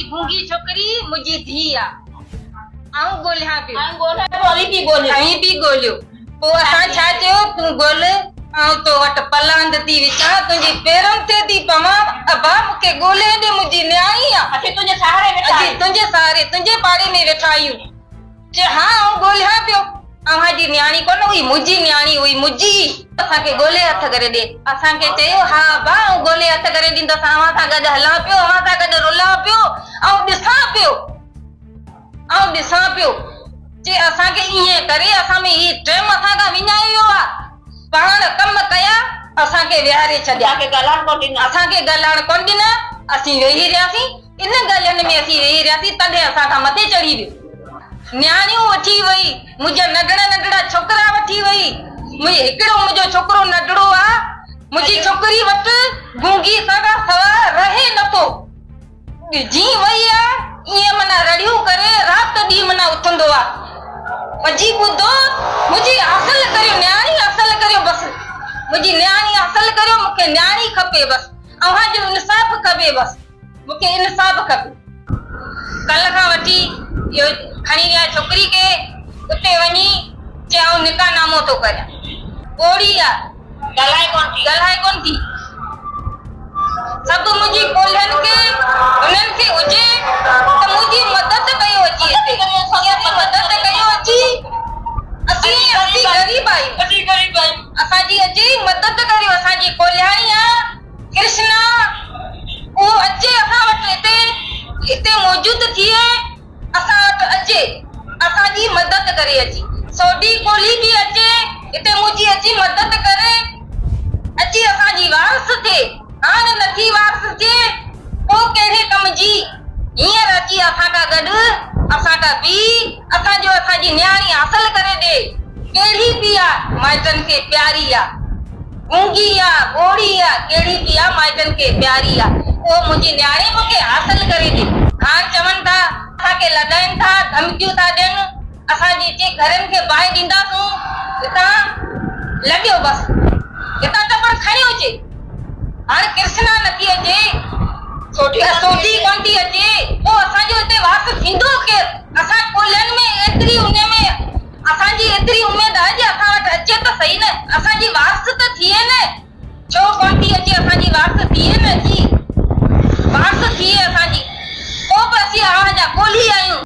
गूंगी छोकरी मुझी धी आ आऊं गोलिया पियो अहीं भी गोलियो पो असां छा चयो तू गोल आऊं तो वट पलांद थी विचा तुझी पेरन ते थी पवा अबा मुके गोले दे मुझी न्याई आ तुझे सहारे तुझे पाड़े में वेठा आयूं जे हां आऊं गोलिया पियो अहां जी न्याणी कोन हुई मुझी न्याणी हुई मुझी असां के गोले हथ करे दे असां के चयो हा बा गोले हथ करे दींदा अवां सा गड हला पियो अवां सा गड रुला पियो आऊं ॾिसां पियो जे असां के इए करे असां में ई टाइम असां का विञायो आ पाण कम कया असां के विहारे छड्या के गलाण कोन ॾिना असीं वेही रहियासीं इन गलन में असीं वेही रहियासीं तॾहिं असां का मथे चढ़ी वियो न्याणियूं वठी वई मुझे नंढड़ा छोकरा वठी वई मुझे हिकड़ो मुझो छोकरो नंढड़ो आ मुझी छोकरी वट गूंगी सगा सवा रहे नथो जी वई आ ये मना रड़ियो करे रात दी मना उठंदो आ अजी बुधो मुझी हासिल करियो न्याणी हासिल करियो बस मुझी न्याणी हासिल करियो मुके न्याणी खपे बस अहां जो इंसाफ खपे बस मुके इंसाफ खपे कल का वठी यो खणी गया छोकरी के उते वनी चाउ निकाह नामो तो करे ओड़ी आ गलाए कोन थी सब मुझी कोल्हन के उनन के उजे तो मुझी मदद कयो अची असी गरीब आई असा जी अची मदद करियो असा जी कोल्हाणी आ कृष्णा ओ अचे असा वट इते मौजूद थिए असा वट अचे असा जी मदद करे अची सोडी कोली भी अचे इते मुझी अची मदद करे अची असा जी वारस थे हां नथी वारस थे ओ केड़े कम जी हियर अची असा का गड असा का भी असा जो असा जी न्याणी हासिल करे दे केड़ी भी आ माइटन के प्यारी आ गूंगी आ गोड़ी आ केड़ी भी आ माइटन के प्यारी आ ओ मुझी न्याणी मुके हासिल करे दे हां चवन था असा के लदाइन था धमकियूं था देन असा जी के घरन के बाय दींदा सु इता लगियो बस इता टपर खणियो छे हां कृष्णा नथी अचे सोटी कोंती अचे ओ असा जो इते वास थींदो के असा कोलन में एतरी उने में असा जी एतरी उम्मीद है जे असा वट अचे तो सही न असा जी वास तो थिए न छो कोंती अचे असा जी वास थिए न जी वास थिए असा जी ओ बसी आ जा कोली आयू